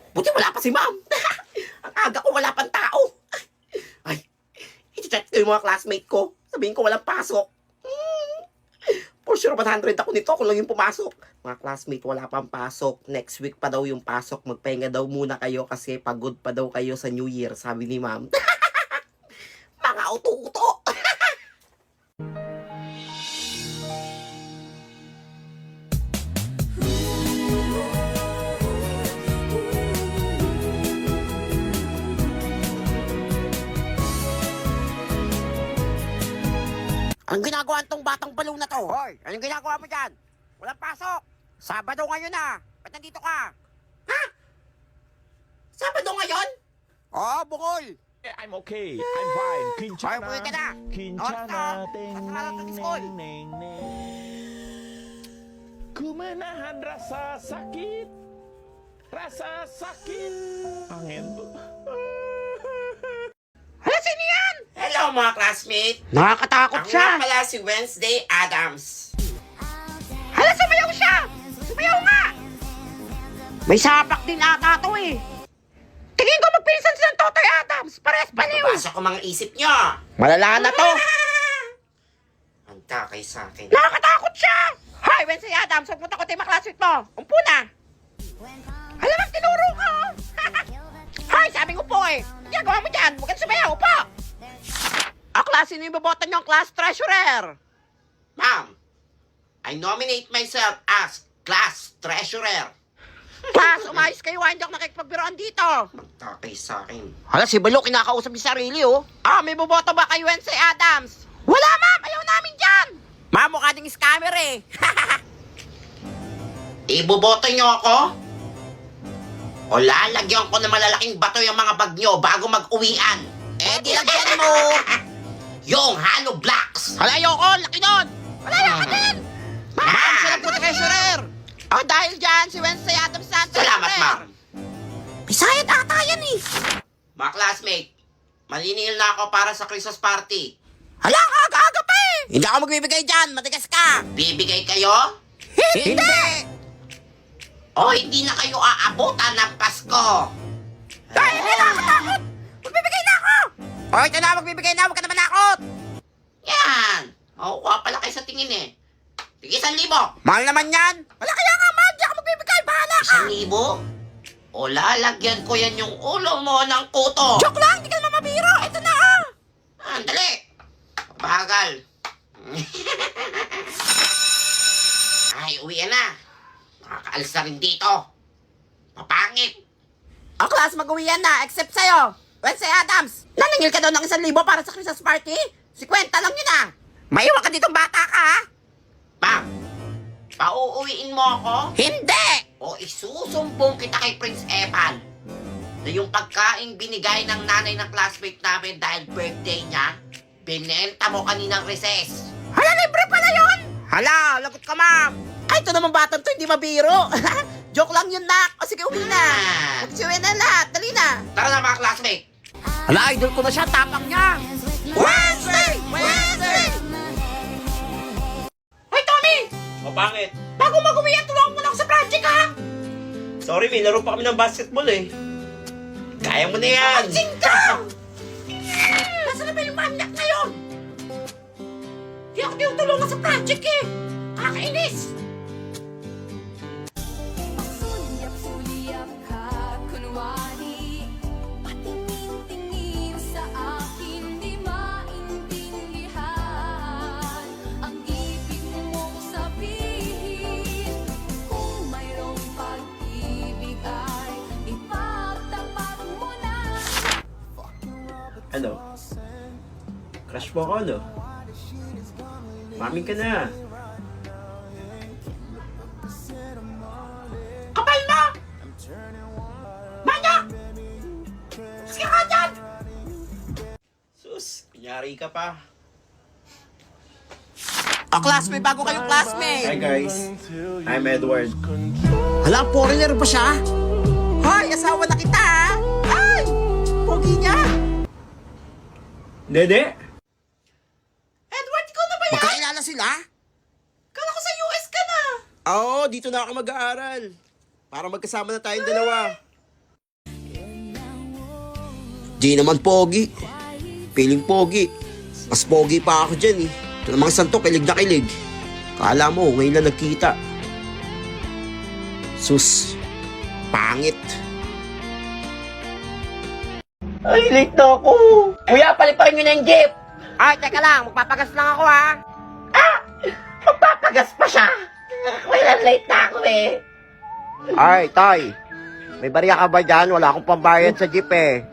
Buti wala pa si ma'am. Ang aga ko, wala pang tao. Ay, i-chat ko yung mga classmate ko. Sabihin ko walang pasok. For sure, 100 ako nito kung lang yung pumasok. Mga classmate, wala pang pasok. Next week pa daw yung pasok. Magpahinga daw muna kayo kasi pagod pa daw kayo sa New Year, sabi ni ma'am. Mga uto-uto. Anong ginagawa tong batang balo na to? Hoy, anong ginagawa mo dyan? Walang pasok. Sabado ngayon na. Ba't nandito ka? Ha? Sabado ngayon? Oo, bukol. I'm okay. I'm fine. Kinchana. Hoy, buhay ka na. Kinchana. Orto. Ting, Kasalanan ning, ng school. ning, ning, ning. Ku menahan rasa sakit. Rasa sakit. Angin to. Hala, sino yan? Hello, mga classmate. Nakakatakot Ako siya. nga pala si Wednesday Adams. Hala, sumayaw siya. Sumayaw nga. May sapak din ata to eh. Tingin ko magpinsan silang Totoy Adams. Pares baliw. Babasa ko mga isip nyo. Malala na to. Handa kayo sa akin. Nakakatakot siya. Hoy, Wednesday Adams, huwag mo takotin mga classmate mo. Umpo na. Alam mo, tinuro ko. Hoy, sabi ko po eh. Ginagawa mo dyan. Huwag kang sumayaw po. Klase, sino yung babotan nyo? Class treasurer. Ma'am, I nominate myself as class treasurer. Class, umayos kayo. Hindi ako nakikipagbiroan dito. Handa kayo sa akin. Hala, si Balo, kinakausap yung sarili, oh. Ah, may boboto ba kay Wednesday Adams? Wala, ma'am. Ayaw namin dyan. Ma'am, mukha ding scammer, eh. Iboboto nyo ako? O lalagyan ko ng malalaking bato yung mga bag nyo bago mag-uwian? Eh, di lagyan mo. Yung hollow blocks. Hala, ayoko. Laki nun. Wala na ka din. Ma'am, siya lang po treasurer. Oh, dahil dyan, si Wednesday Adams na ang Salamat, treasurer. ma'am. Bisayad ata yan, eh. Mga classmate, maniningil na ako para sa Christmas party. Hala, aga-aga pa, eh. Hindi ako magbibigay dyan. Matigas ka. Bibigay kayo? Hindi. O hindi na kayo aabutan ng Pasko? Ay, hindi na ako takot. Magbibigay na ako. Oh, ito na, magbibigay na. Huwag ka naman nakot. Yan! Makukuha pala kayo sa tingin eh. Sige, 1,000. Mahal naman yan. Wala kaya nga, mahal. Di ako magbibigay. Bahala ka. 1,000? O lalagyan ko yan yung ulo mo ng kuto. Joke lang. Hindi ka naman mabiro. Ito na, ah. Andali! Bagal. Ay, uwi na. Nakakaalis na rin dito. Papangit. O, class, mag-uwian na. Except sa'yo. Wednesday Adams. Naningil ka daw ng 1,000 para sa Christmas party? 50 lang yun, ah. Maiwan ka ditong bata ka, ha? Ma'am, pauuwiin mo ako? Hindi. O isusumbong kita kay Prince Evan na yung pagkaing binigay ng nanay ng classmate namin dahil birthday niya, binenta mo kaninang recess. Hala, libre pala yun. Hala, lagot ka, ma'am. Ay, ito naman batang to, hindi mabiro. Joke lang yun, nak. O sige, uwi na. Magsiuwi na lahat. Dali na. Tara na mga classmate. Hala, idol ko na siya. Tapang niya. Wednesday! Wednesday! Hoy, Tommy! O, bakit? Bago mag-uwi yan, tulungan mo na ako sa project, ha? Sorry, may laro pa kami ng basketball eh. Kaya mo na yan. Pansin ka! Nasaan na ba yung manyak na yun? Di ako tinutulungan sa project, eh. Kakainis! Sulyap-sulyap ka, kunwari patingin-tingin sa akin, di maintindihan ang ibig mong sabihin. Kung mayroong pag-ibig ay ipagtapat mo na. Ano? Crush mo ako, ano? Mami ka na. Kapal mo! Manyak! Sige ka dyan! Sus, kunyari ka pa. O, classmate, bago kayong classmate. Hi guys, I'm Edward. Hala, foreigner ba siya? Hoy, asawa na kita, ha? Ay! Pogi niya! Dede? Edward, ikaw na ba yan? Magkakilala sila? Kala ko sa US ka na. Oo, dito na ako mag-aaral. Para magkasama na tayong dalawa. Di naman pogi. Piling pogi. Mas pogi pa ako dyan eh. Ito namang santo, kilig na kilig. Kala mo, ngayon lang nagkita. Sus, pangit. Ay, late na ako. Kuya, paliparin nyo na yung jeep. Ay, teka lang, magpapagas lang ako ha. Magpapagas pa siya. Kuya, late na ako eh. Ay, tay. May barya ka ba dyan? Wala akong pambayad sa jeep eh.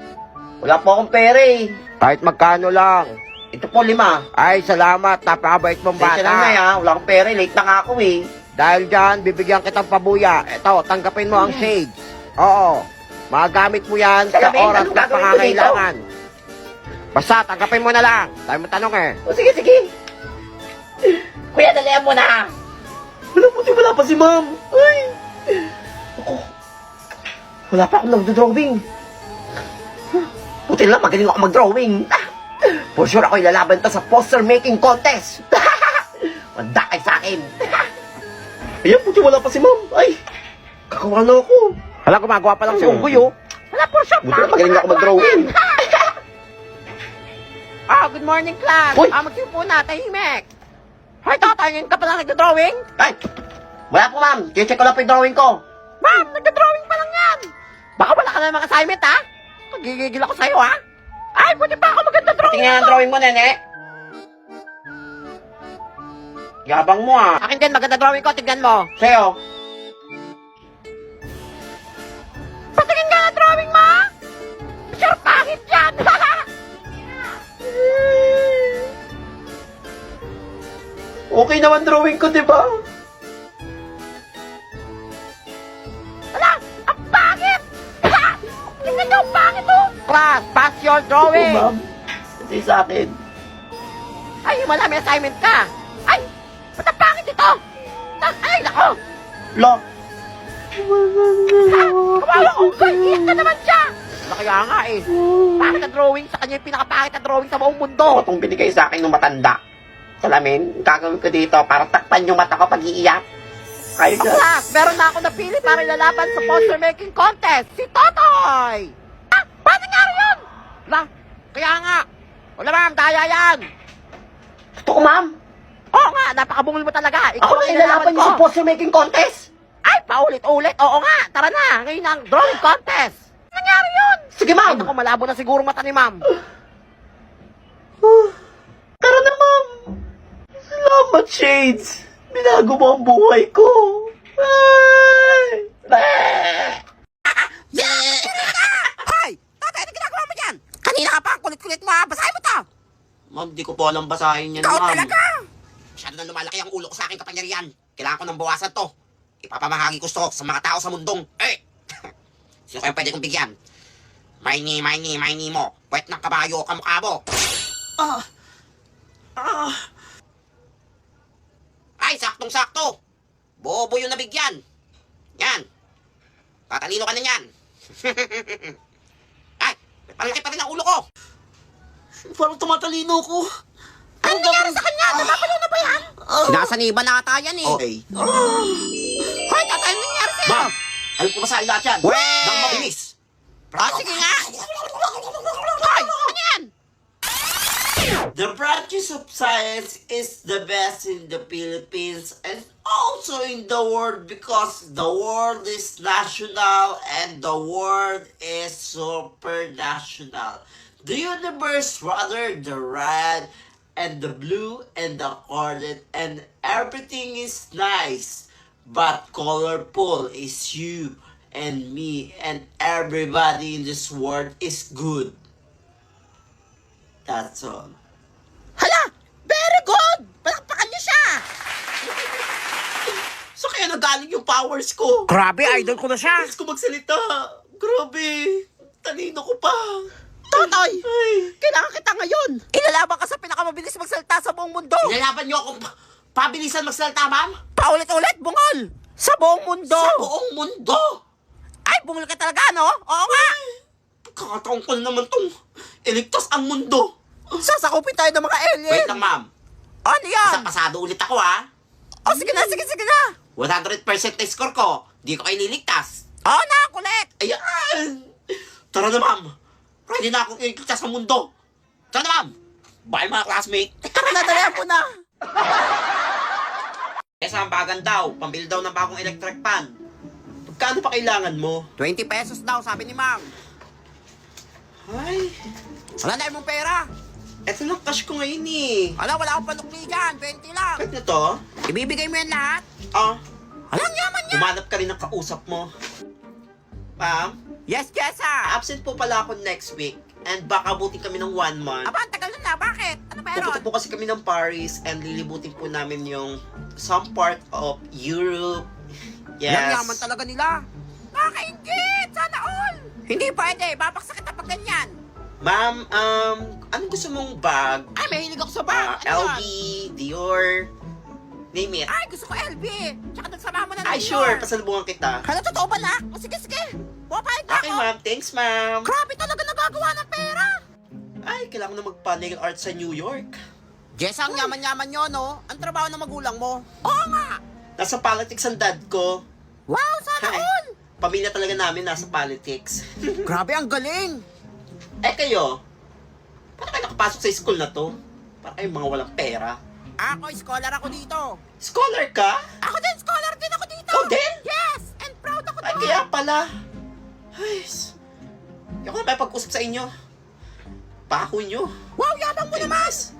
Wala po akong pera eh. Kahit magkano lang. Ito po, 5. Ay, salamat. Napakabait mong Teka lang na bata. ha. Wala akong pera eh. Late na nga ako eh. Dahil dyan, bibigyan kitang pabuya. Eto, tanggapin mo ang shades. Oo. Magagamit mo yan sa Sabihin, oras anong na gagawin ko pangangailangan. Basta, tanggapin mo na lang. Tayo mo tanong eh. O sige, sige. Kuya, dalihan mo na. Wala pa si ma'am. Ay. Ako. Wala pa akong nagdo-drawing. Buti lang, magaling ako mag-drawing. For sure ako ilalaban to sa poster making contest. Wanda kay sa akin. Ayan, buti wala pa si ma'am. Ay, kakawa na ako. Hala, gumagawa pa lang si Unggoy, oh. Wala, for sure. Buti lang, magaling ako mag-drawing. Good morning, class. Uy! Magsipo na, tahimik. Hoy, Totoy, ngayon ka pala nagda-drawing? Ay, wala po ma'am. Check ko lang po yung drawing ko. Ma'am, nagda-drawing pa lang yan. Baka wala ka na namang assignment, ha? Nagigigil ako sa'yo, ha? Ay, buti pa ako maganda-drawing. Tingnan ang drawing mo, nene. Yabang mo ah. Akin din, maganda drawing ko. Tignan mo. Sa'yo. Patingin ka na drawing mo. Sure, pangit yan. Okay naman drawing ko, di ba? Wala, ang pangit. Tignan nyo, ang pangit, oh. Class, pass your Oo, drawing. ma'am. Kasi sa akin. Ay, wala, may assignment ka. Ay, ba't ang pangit ito? Ay, nako. Lo. Kawawa ko, iiyak na naman siya. Kaya nga eh. Pangit na drawing sa kanya yung pinakapangit na drawing sa buong mundo. Ito itong binigay sa akin ng matanda. Salamin, gagawin ko dito para takpan yung mata ko pag iiyak. Ayos na. Class, meron na ako napili para ilalaban sa poster making contest. Si Totoy! Paano nangyari yun? Wala, kaya nga. Wala ma'am, daya yan. Totoo, ma'am. Oo nga, napakabungol mo talaga. Ikaw Ako ang na ilalaban niyo sa poster making contest. Ay, paulit-ulit. Oo nga, tara na. Ngayon ang drawing contest. Nangyari yun? Sige, Ay, ma'am. naku, malabo na siguro mata ni ma'am. Tara na, ma'am. Salamat, Shades. Binago mo ang buhay ko. Ay. Hoy! Tatay, ano ginagawa mo dyan? Kanina ka pa, ang kulit-kulit mo ha. Basahin mo to. Ma'am, di ko po alam basahin yan, Ikaw ma'am. talaga. Masyado na lumalaki ang ulo ko sa aking kapangyarihan. Kailangan ko ng bawasan to. Ipapamahagi ko to sa mga tao sa mundong. Sino kayong pwede kong bigyan? Maini mo. Pwet ng kabayo o kamukha mo. Ay, saktong-sakto. Bobo yung nabigyan. Yan. Tatalino ka na yan. Ay, palaki pa rin ang ulo ko. Parang tumatalino ko. Ano nangyari sa kanya? Napapalo na ba yan? Sinasaniba na ata yan eh. Okay. Hoy, tatay, ano nangyari sa'yo? Ma'am, alam ko basahin lahat yan. Weh! Nang mabilis. Sige nga. Hoy, ano yan? The practice of science is the best in the Philippines and also in the world because the world is national and the world is supernational. The universe, rather the red and the blue and the colored and everything is nice. But colorful is you and me and everybody in this world is good. That's all. Hala! Very good! Palakpakan niyo siya! So kaya nagaling yung powers ko. Grabe, idol ko na siya. Bilis ko magsalita. Grabe. Talino ko pa. Totoy! Ay. Kailangan kita ngayon. Ilalaban ka sa pinakamabilis magsalita sa buong mundo. Nilalaban niyo akong pabilisan magsalita, ma'am? Paulit-ulit, bungol! Sa buong mundo! Sa buong mundo. Ay, bungol ka talaga, no? Oo nga! Kakataon ko na naman tong iligtas ang mundo. Sasakupin tayo ng mga alien! Wait lang, ma'am. Ano yan? Isang pasado ulit ako, ha? Oh, sige na, sige na! 100% na score ko. Di ko kayo niligtas. Oo na, kulit! Ayan! Tara na, ma'am. Pwede na akong iligtas sa mundo. Saan na, ma'am? Bye mga classmate. Tara na, dalihan po na. Kesa ang bagan daw, pambili daw ng bagong electric pan. Pagkano pa kailangan mo? 20 pesos daw, sabi ni ma'am. Ay, Wala na mong pera. eto lang cash ko ngayon eh. Wala akong panukli dyan. 20 lang. Kahit na to, Ibibigay mo yan lahat. ah, Alang yaman niya. humanap ka rin ng kausap mo. Ma'am, Yes, Jessa. absent po pala ako next week. And baka abutin kami ng 1 month. Aba, ang tagal na. Bakit? Ano meron? Pupunta po kasi kami ng Paris and lilibutin po namin yung some part of Europe. Alang Yes. yaman talaga nila. Nakakaingit. Sana all. Hindi pwede. Babaksak kita pag ganyan. Ma'am, anong gusto mong bag? Ay, mahilig ako sa bag. LV, Dior, name it. Ay, gusto ko LB. Tsaka nagsama mo na ng Ay, New sure, York. pasalubungan kita. Hala, totoo ba na? O sige, sige. Pupayag na Okay, ako. ma'am. Thanks, ma'am. Grabe talaga nagagawa ng pera. Ay, kailangan na magpa-nail art sa New York. Jess, ang yaman-yaman nyo, no? Ang trabaho ng magulang mo. Oo nga. Nasa politics ang dad ko. Wow, sana Hi. all. Pamilya talaga namin nasa politics. Grabe, ang galing. Eh, kayo? Paano kayo nakapasok sa school na to? Para kayong mga walang pera. Ako, scholar ako dito. Scholar ka? Ako din, scholar din ako dito. Ikaw din? Yes, and proud ako Ay, doon. kaya pala. Ay, hindi ako na may pag-usap sa inyo. Baho nyo. Wow, yabang mo naman. Yes.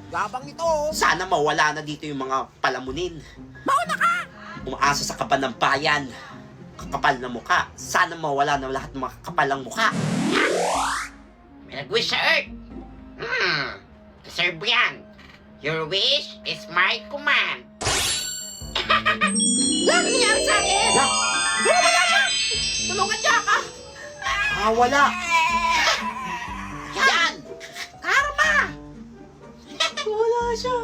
Yabang nito. oh. Sana mawala na dito yung mga palamunin. Mauna ka. Umaasa sa kaban ng bayan. Kakapal na mukha. Sana mawala na lahat ng mga kakapalang mukha. May nag-wish sa Earth. Deserve mo yan. Your wish is my command. Ano nangyari sa akin? Wala siya. Tulungan niya ka. Ah, wala. Yan. Karma. Wala siya.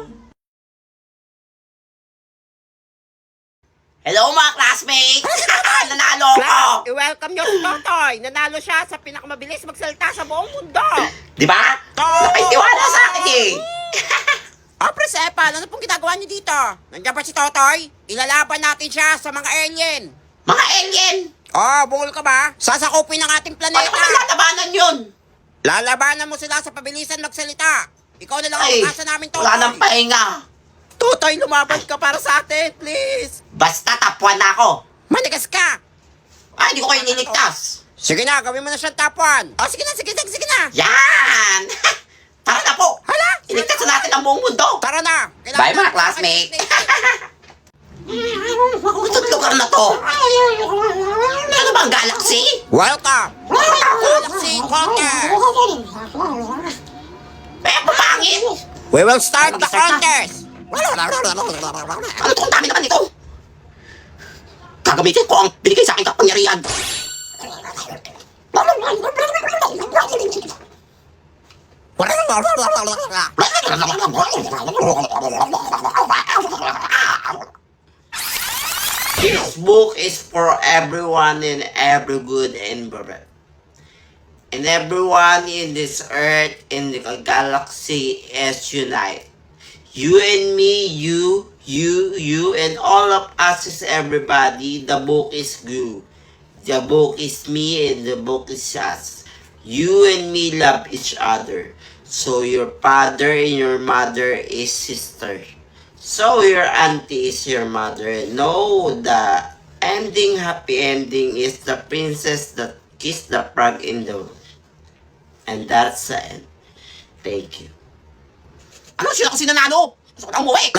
Hello mga classmates! Nanalo ako! I-welcome nyo si Totoy. Nanalo siya sa pinakamabilis magsalita sa buong mundo. Di ba? Nakitiwala sa akin eh! Oh, Presepal, ano pong ginagawa niyo dito? Nandiyan ba si Totoy? Ilalaban natin siya sa mga alien. Mga alien! Oh, bungol ka ba? Sasakupin ng ating Paano planeta. ko nalatabanan yun? Lalabanan mo sila sa pabilisan magsalita. Ikaw na lang ang Ay, asa namin, Totoy. wala nang pahinga. Totoy, lumaban ka para sa atin, please. Basta tapuan na ako. Manigas ka. Ay, hindi ko kayo niligtas. Sige na, gawin mo na siyang top 1. Oh, sige na, sige na. Yan! Tara na po! Hala! Iligtas na natin ang buong mundo! Tara na. Bye mga classmate! Itong lugar na to! Ano ba ang galaxy? Welcome. Galaxy Conquer. Eh, pumangin! We will start the contest. Ano to? Ang dami naman ito! Gagamitin ko ang binigay sa aking kapangyarihan! This book is for everyone in every good environment. And everyone in this earth, in the galaxy is united. You and me, you, and all of us is everybody. The book is you. The book is me and the book is us. You and me love each other. So your father and your mother is sister. So your auntie is your mother. No, the ending, happy ending is the princess that kissed the frog in the room. And that's the end. Thank you. Ano sila kasi nanalo? Gusto ko na umuwi.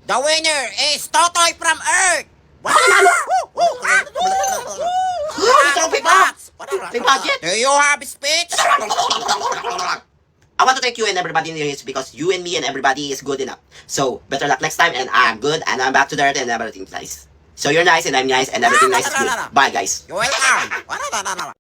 The winner is Totoy from Earth. Trophy box! May budget! Do you have speech? I want to thank you and everybody in here because you and me and everybody is good enough. So, better luck next time and I'm good and I'm back to the earth and everything's nice. So you're nice and I'm nice and everything nice is good. Bye guys. You're welcome.